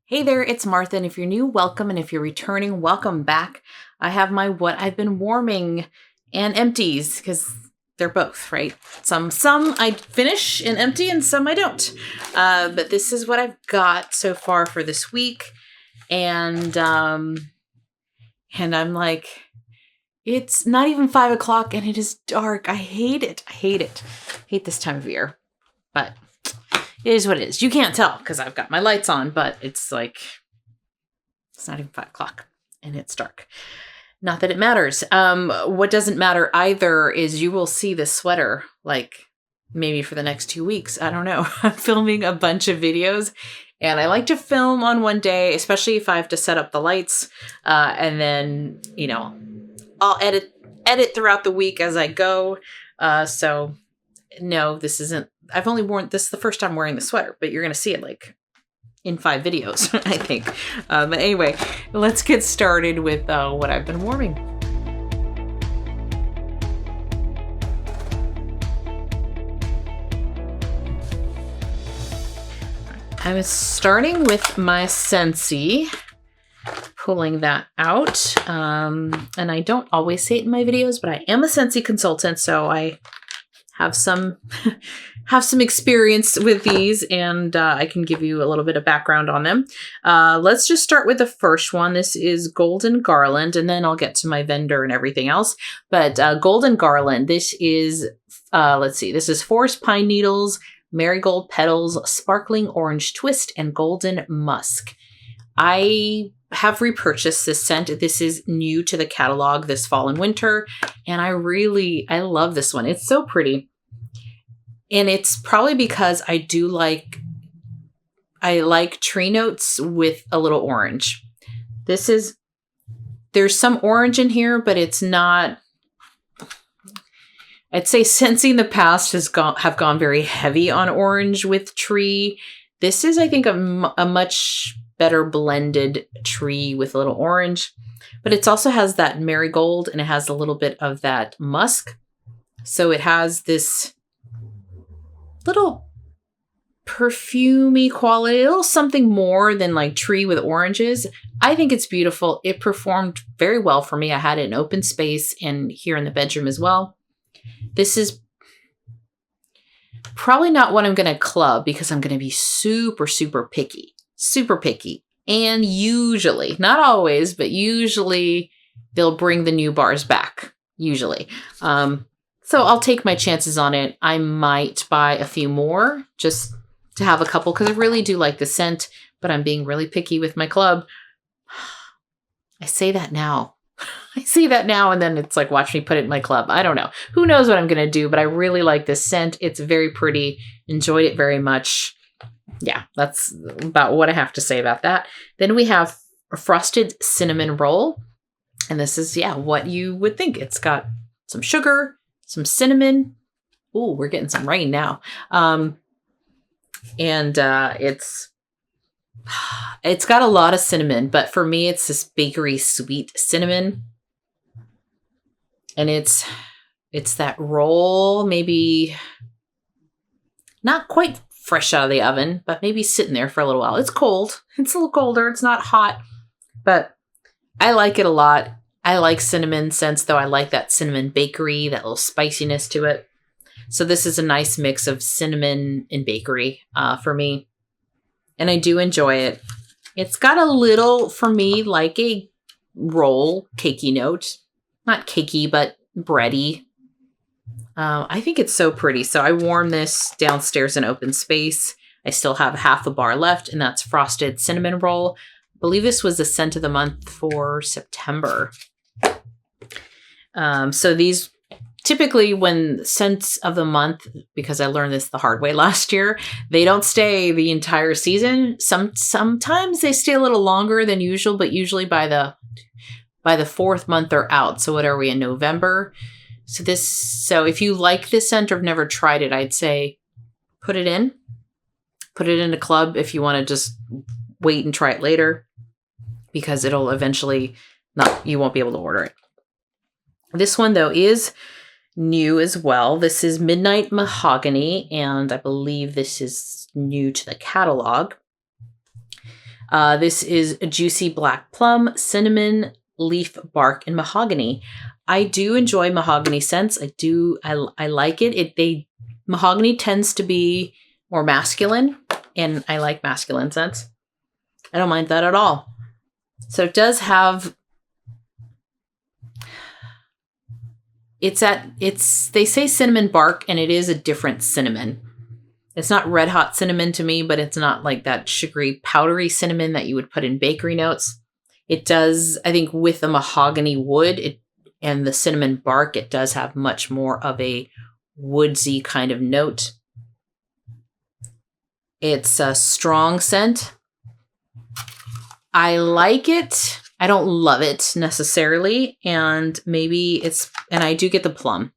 Hey there, it's Martha, and if you're new, welcome, and if you're returning, welcome back. I have my What I've Been Warming and Empties, because they're both, right? Some I finish and empty, and some I don't. But this is what I've got so far for this week, and I'm like, it's not even 5 o'clock, and it is dark. I hate it. I hate this time of year, but it is what it is. You can't tell because I've got my lights on, but it's like, it's not even 5 o'clock and it's dark. Not that it matters. What doesn't matter either is you will see this sweater like maybe for the next 2 weeks. I don't know. I'm filming a bunch of videos and I like to film on one day, especially if I have to set up the lights. And then, you know, I'll edit throughout the week as I go. So no, this isn't. I've only worn this the first time wearing the sweater, but you're going to see it like in 5 videos, I think. But anyway, let's get started with what I've been warming. I'm starting with my Scentsy, pulling that out. And I don't always say it in my videos, but I am a Scentsy consultant, so I have some experience with these, and I can give you a little bit of background on them. Let's just start with the first one. This is Golden Garland, and then I'll get to my vendor and everything else. But Golden Garland, this is, let's see, this is Forest Pine Needles, Marigold Petals, Sparkling Orange Twist, and Golden Musk. I have repurchased this scent. This is new to the catalog this fall and winter, and I love this one. It's so pretty. And it's probably because I like tree notes with a little orange. There's some orange in here, but it's not, I'd say Scentsy in the past have gone very heavy on orange with tree. This is, I think, a much better blended tree with a little orange, but it also has that marigold and it has a little bit of that musk. So it has this little perfumey quality, a little something more than like tree with oranges. I think it's beautiful. It performed very well for me. I had it in open space and here in the bedroom as well. This is probably not what I'm going to club because I'm going to be super, super picky. Super picky. And usually, not always, but usually they'll bring the new bars back. Usually. So I'll take my chances on it. I might buy a few more just to have a couple because I really do like the scent, but I'm being really picky with my club. I say that now. And then it's like, watch me put it in my club. I don't know. Who knows what I'm going to do, but I really like this scent. It's very pretty. Enjoyed it very much. Yeah, that's about what I have to say about that. Then we have a frosted cinnamon roll. And this is, what you would think. It's got some sugar, some cinnamon. Ooh, we're getting some rain now. It's got a lot of cinnamon, but for me, it's this bakery sweet cinnamon. And it's that roll, maybe not quite fresh out of the oven, but maybe sitting there for a little while. It's cold. It's a little colder. It's not hot, but I like it a lot. I like cinnamon scents, though. I like that cinnamon bakery, that little spiciness to it. So this is a nice mix of cinnamon and bakery for me. And I do enjoy it. It's got a little, for me, like a roll cakey note. Not cakey, but bready. I think it's so pretty. So I warm this downstairs in open space. I still have half a bar left, and that's Frosted Cinnamon Roll. I believe this was the scent of the month for September. So these typically, when scents of the month, because I learned this the hard way last year, they don't stay the entire season. Sometimes they stay a little longer than usual, but usually by the 4th month they're out. So what are we in November? So if you like this scent or have never tried it, I'd say put it in a club if you want to just wait and try it later, because it'll eventually you won't be able to order it. This one though is new as well. This is Midnight Mahogany, and I believe this is new to the catalog. This is a juicy black plum, cinnamon, leaf bark, and mahogany. I do enjoy mahogany scents. I like it. Mahogany tends to be more masculine, and I like masculine scents. I don't mind that at all. So it does have, they say cinnamon bark, and it is a different cinnamon. It's not red hot cinnamon to me, but it's not like that sugary, powdery cinnamon that you would put in bakery notes. It does, I think with the mahogany wood and the cinnamon bark, it does have much more of a woodsy kind of note. It's a strong scent. I like it. I don't love it necessarily. And I do get the plum.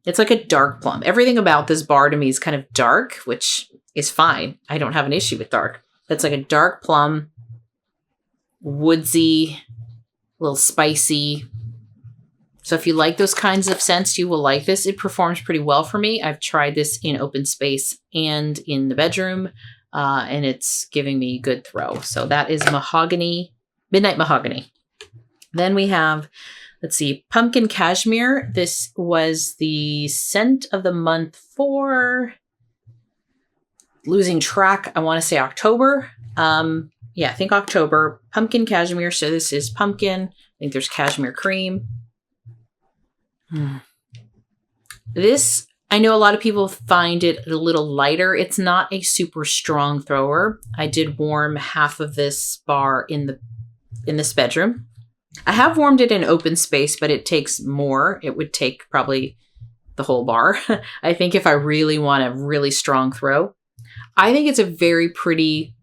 It's like a dark plum. Everything about this bar to me is kind of dark, which is fine. I don't have an issue with dark. It's like a dark plum, woodsy, a little spicy. So if you like those kinds of scents, you will like this. It performs pretty well for me. I've tried this in open space and in the bedroom, and it's giving me good throw. So that is mahogany, midnight mahogany. Then we have, let's see, pumpkin cashmere. This was the scent of the month for, losing track, I want to say October. Yeah, I think October. Pumpkin cashmere. So this is pumpkin. I think there's cashmere cream. This, I know a lot of people find it a little lighter. It's not a super strong thrower. I did warm half of this bar in this bedroom. I have warmed it in open space, but it takes more. It would take probably the whole bar. I think if I really want a really strong throw. I think it's a very pretty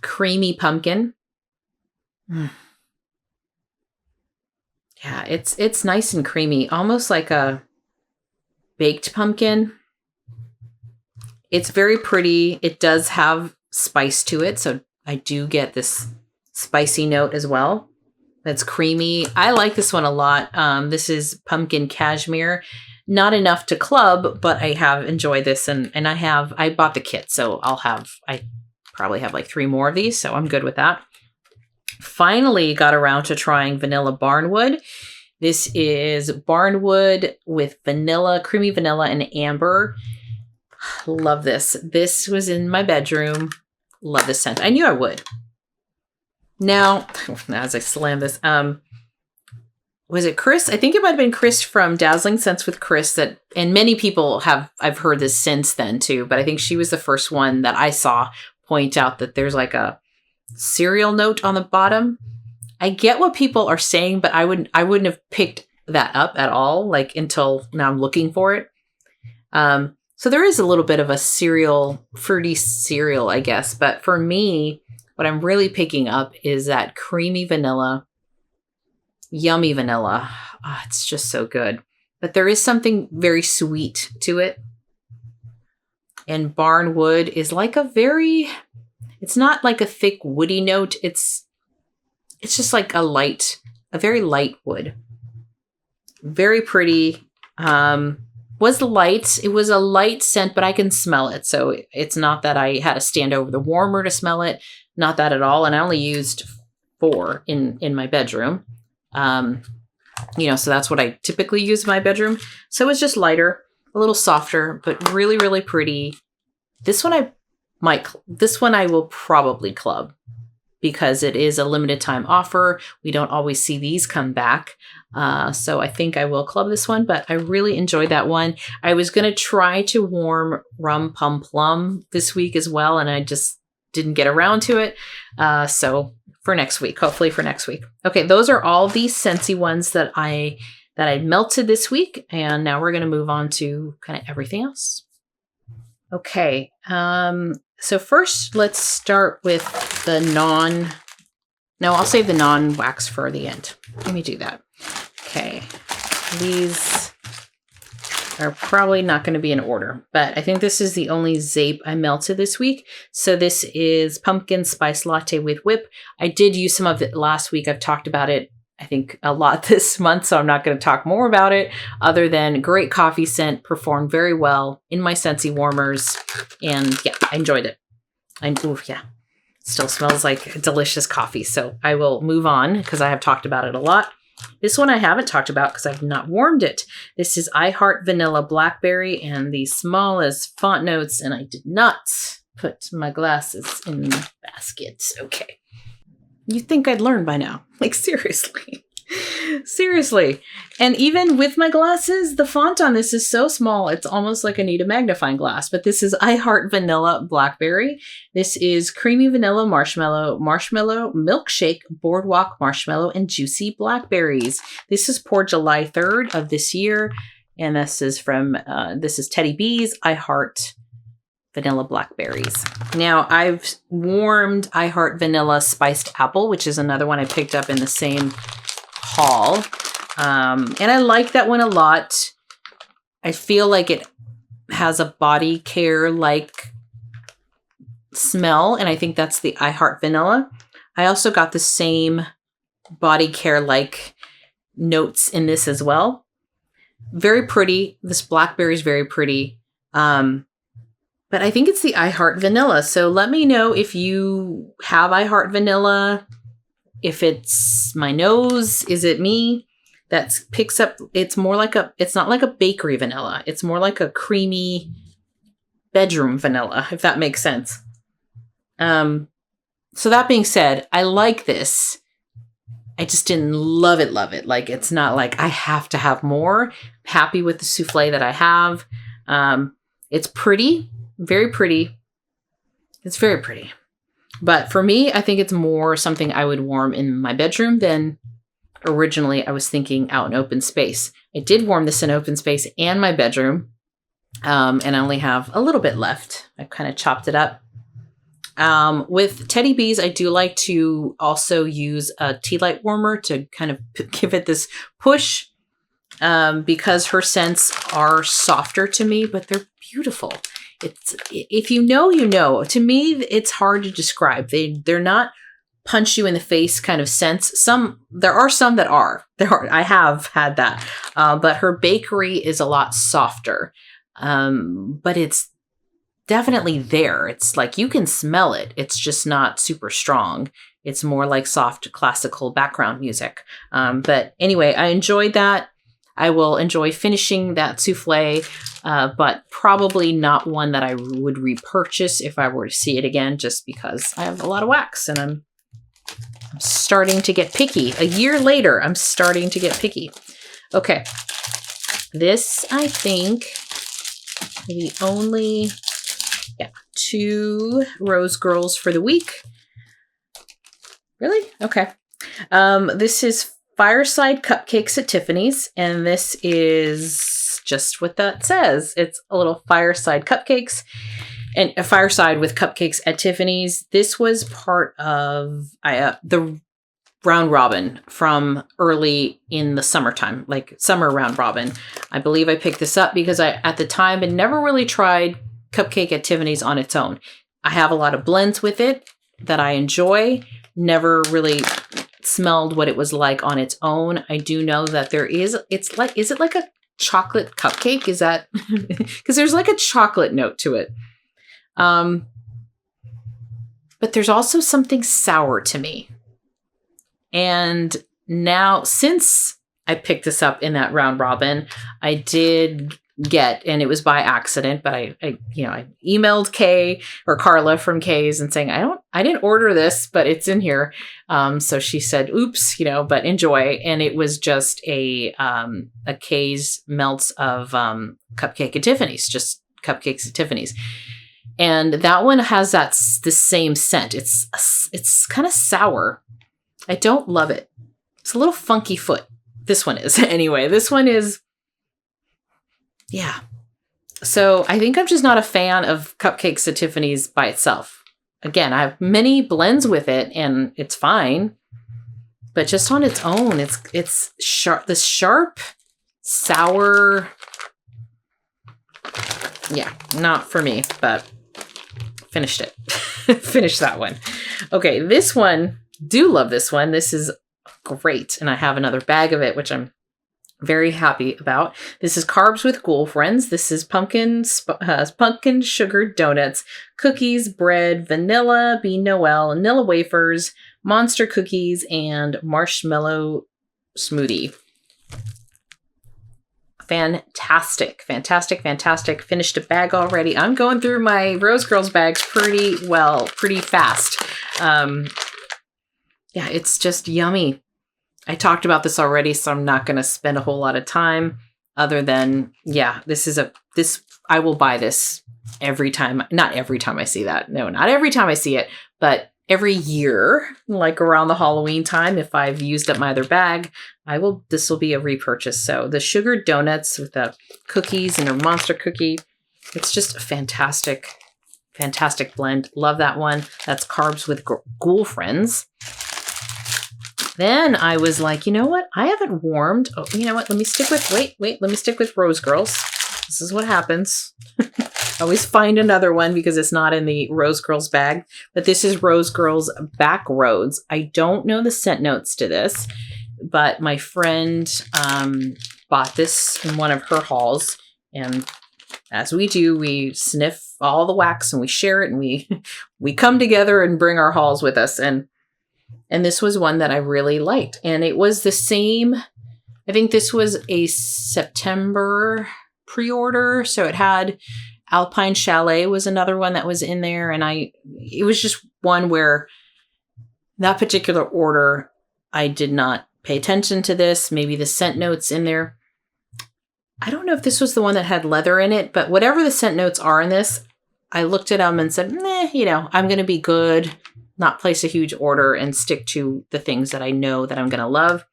creamy pumpkin. Yeah, it's nice and creamy, almost like a baked pumpkin. It's very pretty. It does have spice to it, so I do get this spicy note as well. That's creamy. I like this one a lot. This is pumpkin cashmere. Not enough to club, but I have enjoyed this, and I bought the kit, so I probably have like 3 more of these, so I'm good with that. Finally got around to trying vanilla Barnwood. This is Barnwood with vanilla, creamy vanilla, and amber. Love this. This was in my bedroom. Love this scent. I knew I would. Now, as I slam this, was it Chris? I think it might have been Chris from Dazzling Scents with Chris and many people I've heard this since then too, but I think she was the first one that I saw point out that there's like a cereal note on the bottom. I get what people are saying, but I wouldn't have picked that up at all, like until now I'm looking for it. So there is a little bit of a fruity cereal, I guess. But for me, what I'm really picking up is that creamy vanilla, yummy vanilla. Oh, it's just so good. But there is something very sweet to it. And Barnwood is like it's not like a thick woody note. It's just like a very light wood. Very pretty. It was a light scent, but I can smell it. So it's not that I had to stand over the warmer to smell it. Not that at all. And I only used 4 in my bedroom. So that's what I typically use in my bedroom. So it's just lighter, a little softer, but really, really pretty. This one I will probably club because it is a limited time offer. We don't always see these come back. So I think I will club this one, but I really enjoyed that one. I was going to try to warm Rum Pum Plum this week as well, and I just didn't get around to it. So for next week, hopefully for next week. Okay, those are all the Scentsy ones that I melted this week, and now we're going to move on to kind of everything else. Okay, so first let's start with I'll save the non-wax for the end. Let me do that. Okay, these are probably not going to be in order, but I think this is the only Zeep I melted this week. So this is pumpkin spice latte with whip. I did use some of it last week. I've talked about it, I think, a lot this month, so I'm not going to talk more about it other than great coffee scent, performed very well in my Scentsy warmers, and yeah, I enjoyed it. Still smells like delicious coffee. So I will move on because I have talked about it a lot. This one I haven't talked about because I've not warmed it. This is I Heart Vanilla Blackberry and the smallest font notes, and I did not put my glasses in the basket. Okay. You'd think I'd learn by now. Like, seriously. Seriously. And even with my glasses, the font on this is so small, it's almost like I need a magnifying glass. But this is I Heart Vanilla Blackberry. This is creamy vanilla marshmallow, marshmallow milkshake, boardwalk marshmallow, and juicy blackberries. This is poured July 3rd of this year. And this is from, this is Teddy B's I Heart Vanilla Blackberries. Now, I've warmed I Heart Vanilla Spiced Apple, which is another one I picked up in the same haul. And I like that one a lot. I feel like it has a body care like smell, and I think that's the I Heart Vanilla. I also got the same body care like notes in this as well. Very pretty. This blackberry is very pretty. But I think it's the I Heart Vanilla. So let me know if you have I Heart Vanilla, if it's my nose, is it me that picks up, it's more like it's not like a bakery vanilla. It's more like a creamy bedroom vanilla, if that makes sense. So that being said, I like this. I just didn't love it. Like, it's not like I have to have more. Happy with the souffle that I have. It's pretty. Very pretty. It's very pretty. But for me, I think it's more something I would warm in my bedroom than originally I was thinking out in open space. I did warm this in open space and my bedroom. And I only have a little bit left. I kind of chopped it up. With Teddy B's, I do like to also use a tea light warmer to kind of give it this push. Because her scents are softer to me, but they're beautiful. It's, if you know, you know. To me, it's hard to describe. They're not punch you in the face kind of scents. There are some that are. I have had that. But her bakery is a lot softer. But it's definitely there. It's like you can smell it. It's just not super strong. It's more like soft classical background music. But anyway, I enjoyed that. I will enjoy finishing that souffle, but probably not one that I would repurchase if I were to see it again, just because I have a lot of wax and I'm starting to get picky. A year later, I'm starting to get picky. Okay. This, I think, the only 2 Rose Girls for the week. Really? Okay. This is Fireside Cupcakes at Tiffany's, and this is just what that says. It's a little Fireside Cupcakes, and a Fireside with Cupcakes at Tiffany's. This was part of the round robin from early in the summertime, like summer round robin. I believe I picked this up because I, at the time, had never really tried Cupcake at Tiffany's on its own. I have a lot of blends with it that I enjoy. Never really smelled what it was like on its own. I do know that there is, it's like, is it like a chocolate cupcake? Is that, because there's like a chocolate note to it. But there's also something sour to me. And now, since I picked this up in that round robin, I did get, and it was by accident, but I emailed Kay or Carla from Kay's and saying, I didn't order this, but it's in here. So she said, oops, but enjoy. And it was just a Kay's melts of, Cupcake at Tiffany's, just Cupcakes at Tiffany's. And that one has the same scent. It's kind of sour. I don't love it. It's a little funky foot. This one is anyway. This one is, yeah. So I think I'm just not a fan of Cupcakes at Tiffany's by itself. Again, I have many blends with it and it's fine, but just on its own, it's sharp, this sharp, sour. Yeah, not for me, but finished it. Finished that one. Okay, this one, do love this one. This is great. And I have another bag of it, which I'm Very happy about. This is Carbs with Ghoulfriends. This is pumpkin sugar donuts, cookies, bread, vanilla, bean noel, vanilla wafers, monster cookies, and marshmallow smoothie. Fantastic. Finished a bag already. I'm going through my Rose Girls bags pretty fast. Yeah, it's just yummy. I talked about this already, so I'm not going to spend a whole lot of time other than, yeah, I will buy this every time. Not every time I see that. No, not every time I see it, but every year, like around the Halloween time, if I've used up my other bag, this will be a repurchase. So the sugar donuts with the cookies and a monster cookie, it's just a fantastic blend. Love that one. That's Carbs with Ghoulfriends. Then I was like, you know what? I haven't warmed. Oh, you know what? Let me stick with Rose Girls. This is what happens. I always find another one because it's not in the Rose Girls bag. But this is Rose Girls Backroads. I don't know the scent notes to this, but my friend bought this in one of her hauls. And as we do, we sniff all the wax and we share it and we come together and bring our hauls with us. And this was one that I really liked. And it was the same. I think this was a September pre-order. So it had Alpine Chalet was another one that was in there. And it was just one where that particular order, I did not pay attention to this. Maybe the scent notes in there. I don't know if this was the one that had leather in it, but whatever the scent notes are in this, I looked at them and said, I'm going to be good. Not place a huge order and stick to the things that I know that I'm going to love.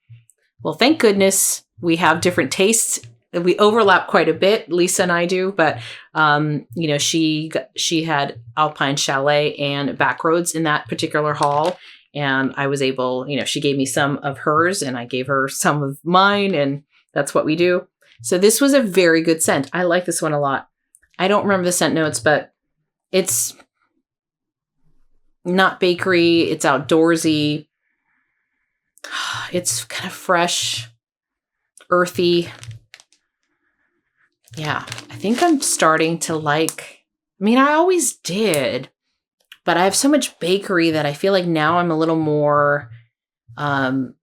Well, thank goodness we have different tastes. We overlap quite a bit, Lisa and I do, but she had Alpine Chalet and Backroads in that particular haul, and I was able, she gave me some of hers and I gave her some of mine, and that's what we do. So this was a very good scent. I like this one a lot. I don't remember the scent notes, but it's not bakery. It's outdoorsy. It's kind of fresh, earthy. Yeah, I think I'm starting to like, I always did, but I have so much bakery that I feel like now I'm a little more, I'm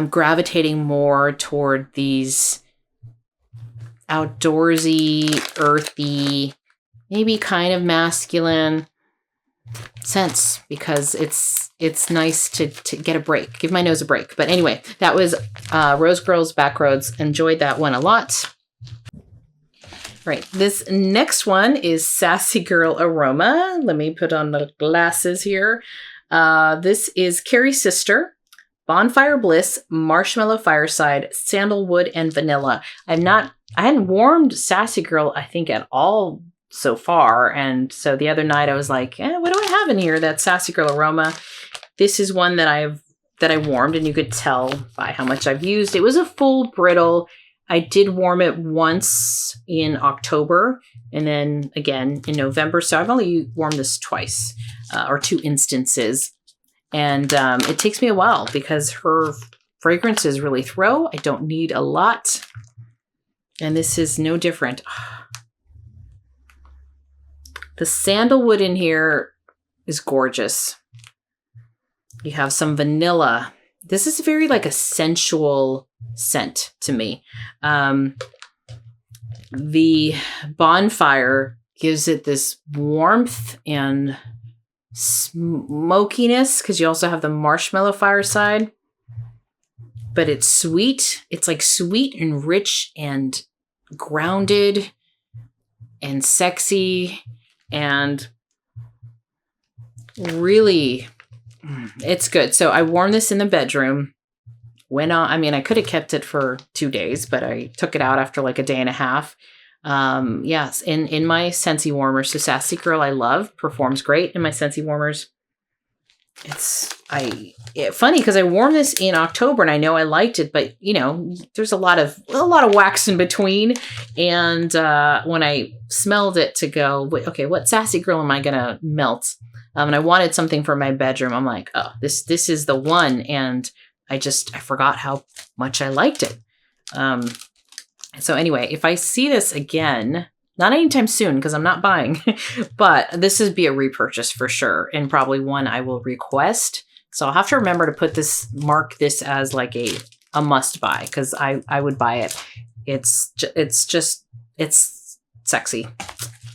gravitating more toward these outdoorsy, earthy, maybe kind of masculine scents, because it's nice to get a break, give my nose a break. But anyway, that was Rose Girls Backroads. Enjoyed that one a lot. Right, this next one is Sassy Girl Aroma. Let me put on the glasses here. This is Carrie's Sister, Bonfire Bliss, Marshmallow Fireside, Sandalwood, and Vanilla. I hadn't warmed Sassy Girl, I think, at all so far. And so the other night I was like, what do I have in here? That Sassy Girl Aroma. This is one that I warmed, and you could tell by how much I've used. It was a full brittle. I did warm it once in October and then again in November. So I've only warmed this twice or two instances. And it takes me a while because her fragrances really throw. I don't need a lot. And this is no different. The sandalwood in here is gorgeous. You have some vanilla. This is very like a sensual scent to me. The bonfire gives it this warmth and smokiness because you also have the marshmallow fireside. But it's sweet. It's like sweet and rich and grounded and sexy and really, it's good. So I warmed this in the bedroom. I could have kept it for 2 days, but I took it out after like a day and a half. Yes, in my Scentsy warmer. So Sassy Girl I love, performs great in my Scentsy warmers. It's funny because I warmed this in October and I know I liked it, but there's a lot of wax in between. And when I smelled it to go, okay, what Sassy Girl am I gonna melt? And I wanted something for my bedroom. I'm like, oh, this is the one. And I forgot how much I liked it. So anyway, if I see this again, not anytime soon because I'm not buying, but this would be a repurchase for sure, and probably one I will request. So I'll have to remember to mark this as like a must buy, because I would buy it. It's sexy.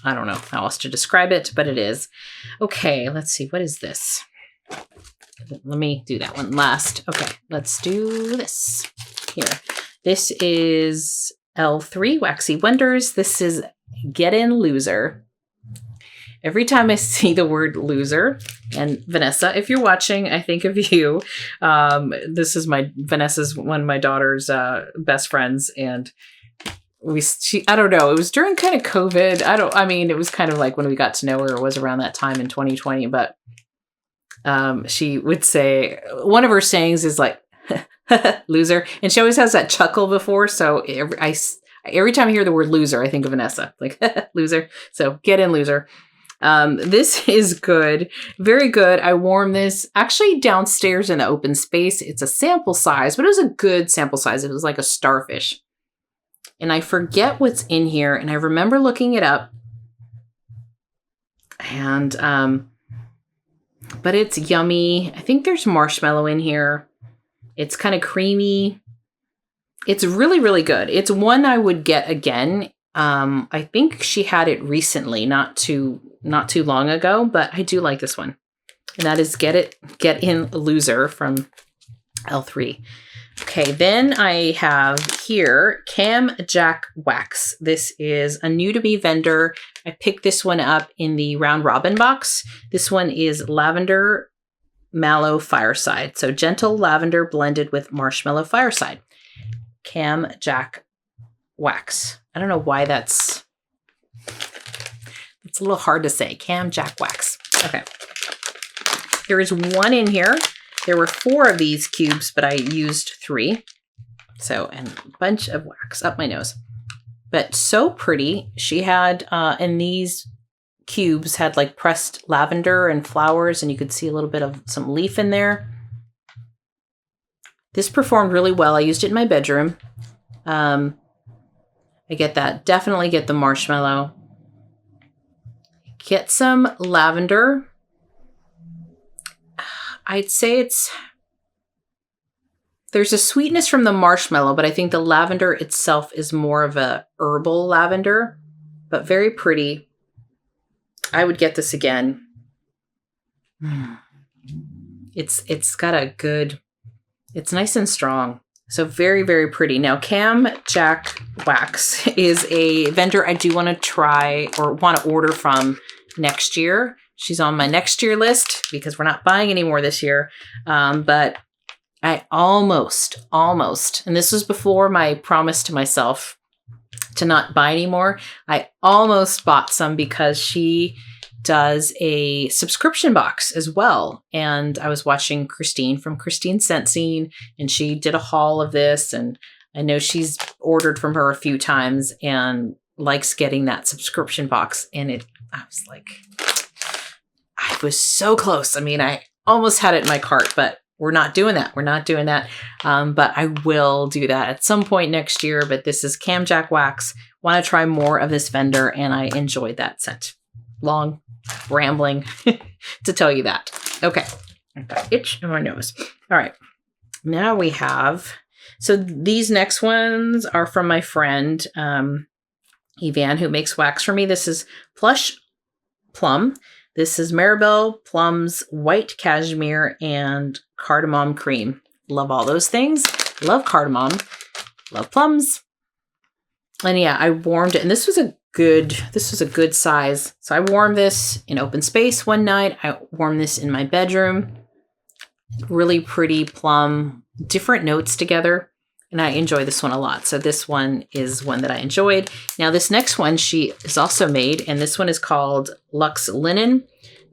I don't know how else to describe it, but it is. Okay, let's see. What is this? Let me do that one last. Okay, let's do this here. This is L3 Waxy Wonders. This is Get In Loser. Every time I see the word loser, and Vanessa, if you're watching, I think of you. Vanessa's one of my daughter's best friends, and I don't know, it was during kind of COVID. It was kind of like when we got to know her, it was around that time in 2020, but she would say, one of her sayings is like, loser. And she always has that chuckle before. So every time I hear the word loser, I think of Vanessa, like loser. So Get In Loser. This is good. Very good. I warmed this actually downstairs in the open space. It's a sample size, but it was a good sample size. It was like a starfish. And I forget what's in here. And I remember looking it up. And, but it's yummy. I think there's marshmallow in here. It's kind of creamy. It's really, really good. It's one I would get again. I think she had it recently, not too long ago, but I do like this one. And that is Get In Loser from L3. Okay, then I have here Cam Jack Wax. This is a new to me vendor. I picked this one up in the round robin box. This one is Lavender Mallow Fireside. So gentle lavender blended with marshmallow fireside. Cam Jack Wax. I don't know why it's a little hard to say. Cam Jack Wax. Okay. There is one in here. There were 4 of these cubes, but I used 3. So, and a bunch of wax up my nose. But so pretty. She had, in these cubes, had like pressed lavender and flowers, and you could see a little bit of some leaf in there. This performed really well. I used it in my bedroom. I get that. Definitely get the marshmallow. Get some lavender. I'd say there's a sweetness from the marshmallow, but I think the lavender itself is more of a herbal lavender, but very pretty. I would get this again. It's got a good, it's nice and strong. So very, very pretty. Now, Cam Jack Wax is a vendor I do want to try or want to order from next year. She's on my next year list because we're not buying any more this year. But I almost, and this was before my promise to myself to not buy anymore. I almost bought some because she does a subscription box as well. And I was watching Christine from Christine Scentsy, and she did a haul of this. And I know she's ordered from her a few times and likes getting that subscription box. And I was like, I was so close. I mean, I almost had it in my cart, but we're not doing that. But I will do that at some point next year. But this is Cam Jack Wax. Want to try more of this vendor, and I enjoyed that scent. Long, rambling to tell you that. Okay. I've got itch in my nose. All right. Now we have, so these next ones are from my friend, Evan, who makes wax for me. This is Plush Plum. This is Maribel Plum's White Cashmere and Cardamom Cream. Love all those things. Love cardamom. Love plums. And yeah, I warmed it. And this was a good size. So I warmed this in open space one night. I warmed this in my bedroom. Really pretty plum, different notes together. And I enjoy this one a lot. So this one is one that I enjoyed. Now this next one she is also made, and this one is called Luxe Linen.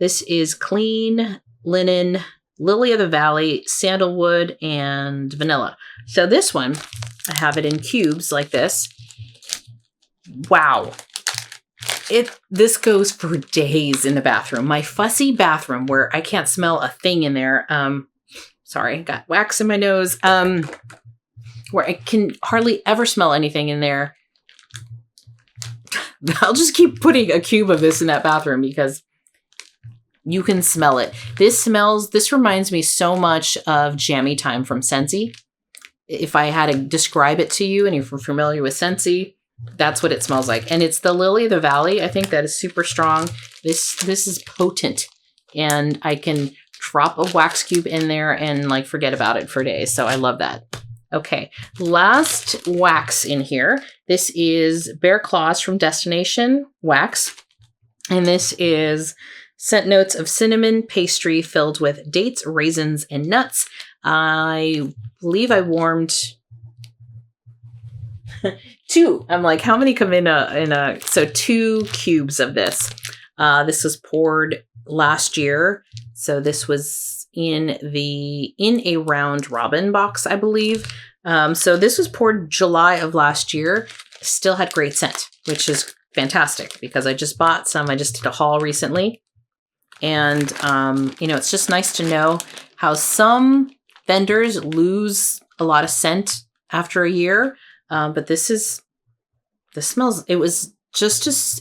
This is clean linen, lily of the valley, sandalwood, and vanilla. So this one, I have it in cubes like this. Wow. This goes for days in the bathroom. My fussy bathroom where I can't smell a thing in there. Sorry, got wax in my nose. where I can hardly ever smell anything in there. I'll just keep putting a cube of this in that bathroom because you can smell it. This reminds me so much of Jammy Time from Scentsy. If I had to describe it to you and if you're familiar with Scentsy, that's what it smells like. And it's the Lily of the Valley. I think that is super strong. This is potent. And I can drop a wax cube in there and like forget about it for days. So I love that. Okay, last wax in here. This is Bear Claws from Destination Wax. And this is scent notes of cinnamon pastry filled with dates, raisins, and nuts. I believe I warmed 2. I'm like, how many come in so 2 cubes of this. This was poured last year. So this was in a round robin box, I believe. So this was poured July of last year. Still had great scent, which is fantastic because I just bought some. I just did a haul recently. And, it's just nice to know how some vendors lose a lot of scent after a year. But it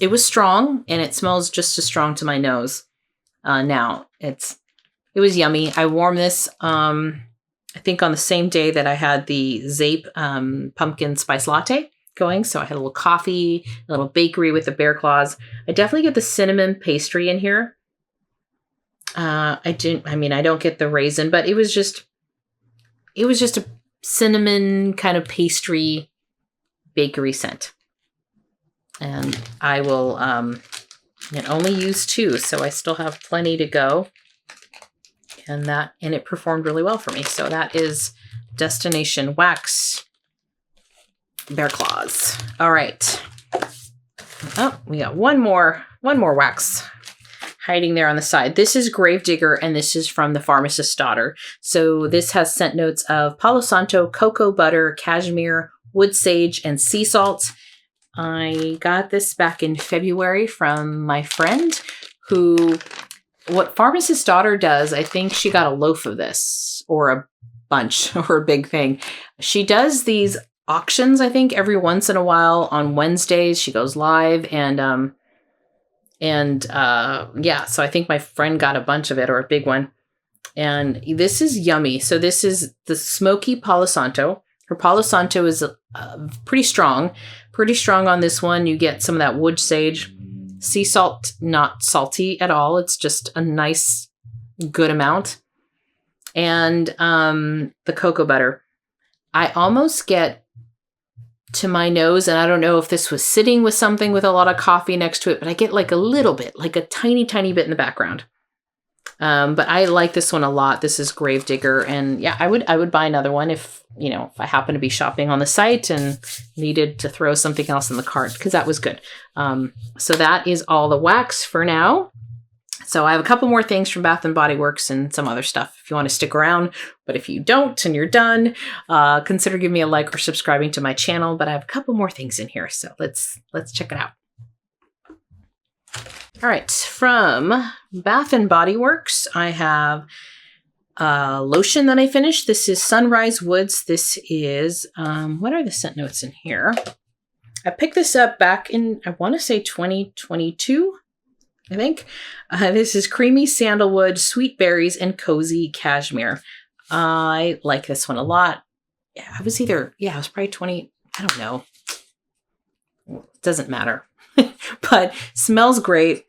was strong and it smells just as strong to my nose. Now it was yummy. I warmed this, I think on the same day that I had the Zeep, pumpkin spice latte going. So I had a little coffee, a little bakery with the bear claws. I definitely get the cinnamon pastry in here. I don't get the raisin, but it was just a cinnamon kind of pastry bakery scent. And I will, only use 2, so I still have plenty to go. And it performed really well for me. So that is Destination Wax Bear Claws. All right. Oh, we got one more wax hiding there on the side. This is Gravedigger, and this is from the Pharmacist's Daughter. So this has scent notes of Palo Santo, cocoa butter, cashmere, wood sage, and sea salt. I got this back in February from my friend who, what Pharmacist's Daughter does, I think she got a loaf of this or a bunch or a big thing. She does these auctions, I think, every once in a while on Wednesdays. She goes live so I think my friend got a bunch of it or a big one. And this is yummy. So this is the smoky Palo Santo. Her Palo Santo is pretty strong on this one. You get some of that wood sage. Sea salt, not salty at all. It's just a nice, good amount. And the cocoa butter. I almost get to my nose, and I don't know if this was sitting with something with a lot of coffee next to it, but I get like a little bit, like a tiny, tiny bit in the background. But I like this one a lot. This is Gravedigger, and yeah, I would buy another one if I happen to be shopping on the site and needed to throw something else in the cart, because that was good. So that is all the wax for now. So I have a couple more things from Bath & Body Works and some other stuff if you want to stick around. But if you don't and you're done, consider giving me a like or subscribing to my channel. But I have a couple more things in here, so let's check it out. All right, from Bath & Body Works, I have a lotion that I finished. This is Sunrise Woods. This is, what are the scent notes in here? I picked this up back in, I want to say 2022. I think. This is creamy sandalwood, sweet berries, and cozy cashmere. I like this one a lot. Yeah, it was probably 20, I don't know. It doesn't matter. But smells great.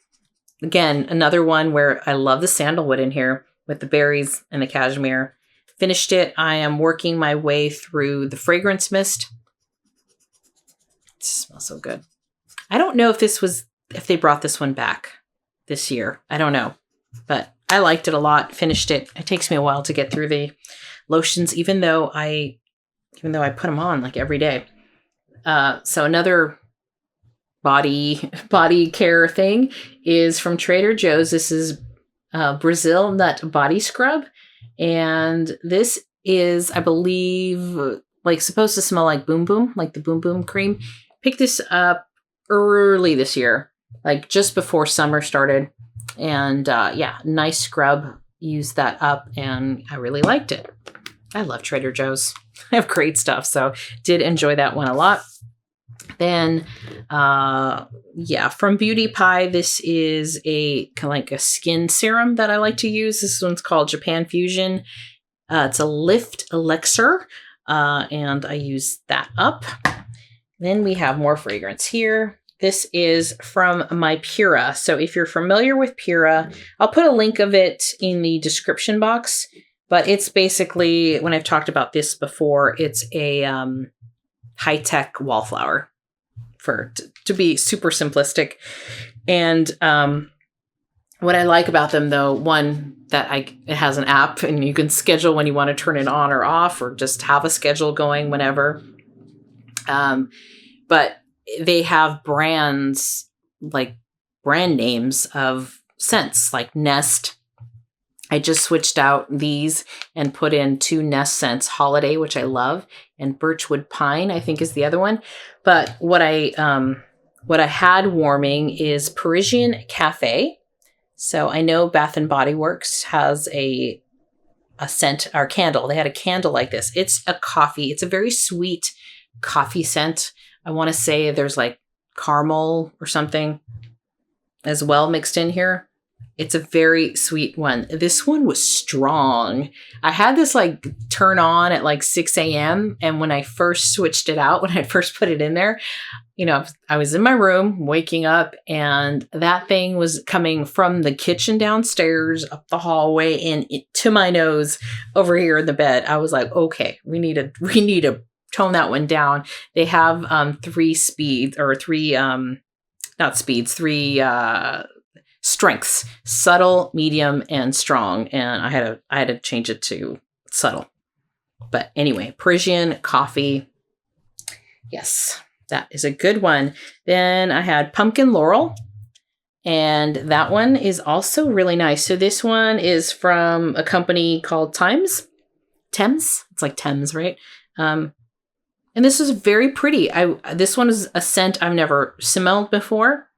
Again, another one where I love the sandalwood in here with the berries and the cashmere. Finished it. I am working my way through the fragrance mist. It smells so good. I don't know if they brought this one back this year. I don't know, but I liked it a lot. Finished it. It takes me a while to get through the lotions, even though I put them on like every day. So another body care thing is from Trader Joe's. This is Brazil Nut Body Scrub, and this is, I believe, like supposed to smell like Boom Boom, like the Boom Boom cream. Picked this up early this year, like just before summer started. And nice scrub. Used that up and I really liked it. I love Trader Joe's. I have great stuff. So did enjoy that one a lot. Then, from Beauty Pie, this is a kind of like a skin serum that I like to use. This one's called Japanfusion. It's a lift elixir, and I use that up. Then we have more fragrance here. This is from my Pura. So if you're familiar with Pura, I'll put a link of it in the description box. But it's basically, when I've talked about this before, it's a high-tech wallflower, to be super simplistic. And what I like about them, though, one, that it has an app and you can schedule when you want to turn it on or off, or just have a schedule going whenever. But they have brands, like brand names of scents, like Nest. I just switched out these and put in 2 Nest scents, Holiday, which I love, and Birchwood Pine, I think is the other one. But what I had warming is Parisian Cafe. So I know Bath and Body Works has a scent or candle. They had a candle like this. It's a coffee. It's a very sweet coffee scent. I want to say there's like caramel or something as well mixed in here. It's a very sweet one. This one was strong. I had this like turn on at like 6 a.m. And when I first switched it out, when I first put it in there, I was in my room waking up, and that thing was coming from the kitchen downstairs, up the hallway, and to my nose over here in the bed. I was like, okay, we need to tone that one down. They have 3 speeds, or 3, not speeds, 3 strengths: subtle, medium, and strong. And I had to change it to subtle. But anyway, Parisian coffee. Yes, that is a good one. Then I had pumpkin laurel, and that one is also really nice. So this one is from a company called Thames. It's like Thames, right? And this is very pretty. This one is a scent I've never smelled before.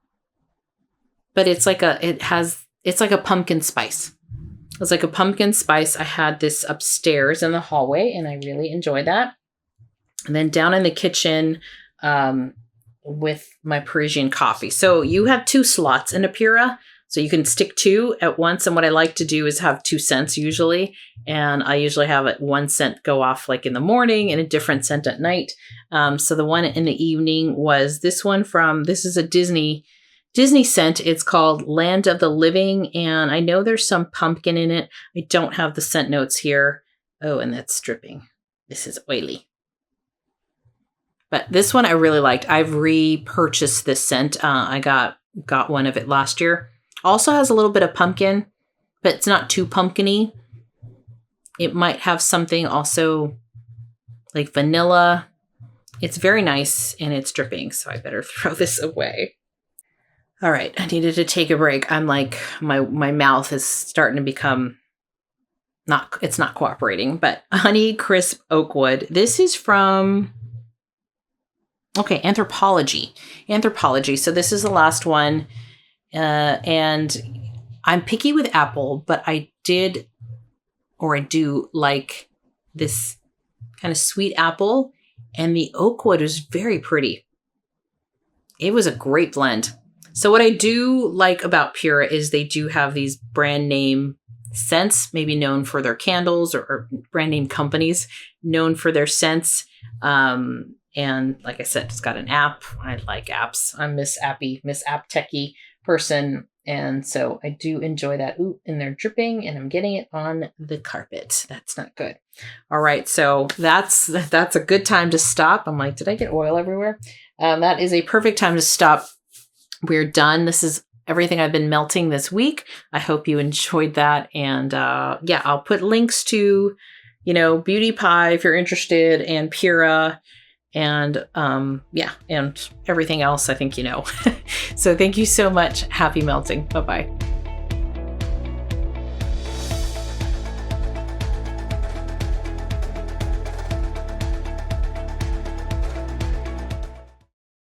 But it's like a pumpkin spice. It's like a pumpkin spice. I had this upstairs in the hallway, and I really enjoyed that. And then down in the kitchen with my Parisian coffee. So you have 2 slots in a Pura, so you can stick 2 at once. And what I like to do is have 2 scents usually. And I usually have one scent go off like in the morning and a different scent at night. So the one in the evening was this one this is a Disney scent. It's called Land of the Living, and I know there's some pumpkin in it. I don't have the scent notes here. Oh, and that's dripping. This is oily. But this one I really liked. I've repurchased this scent. I got one of it last year. Also has a little bit of pumpkin, but it's not too pumpkin-y. It might have something also like vanilla. It's very nice, and it's dripping, so I better throw this away. All right, I needed to take a break. I'm like, my mouth is starting to become it's not cooperating, but Honey Crisp Oakwood. This is from, Anthropology. So this is the last one. And I'm picky with apple, but I do like this kind of sweet apple, and the oakwood is very pretty. It was a great blend. So what I do like about Pura is they do have these brand name scents, maybe known for their candles, or brand name companies known for their scents. And like I said, it's got an app. I like apps. I'm Miss App Techie person. And so I do enjoy that. Ooh, and they're dripping, and I'm getting it on the carpet. That's not good. All right. So that's a good time to stop. I'm like, did I get oil everywhere? That is a perfect time to stop. We're done. This is everything I've been melting this week. I hope you enjoyed that. And I'll put links to, Beauty Pie if you're interested, and Pura, and and everything else I think you know. So thank you so much. Happy melting. Bye-bye.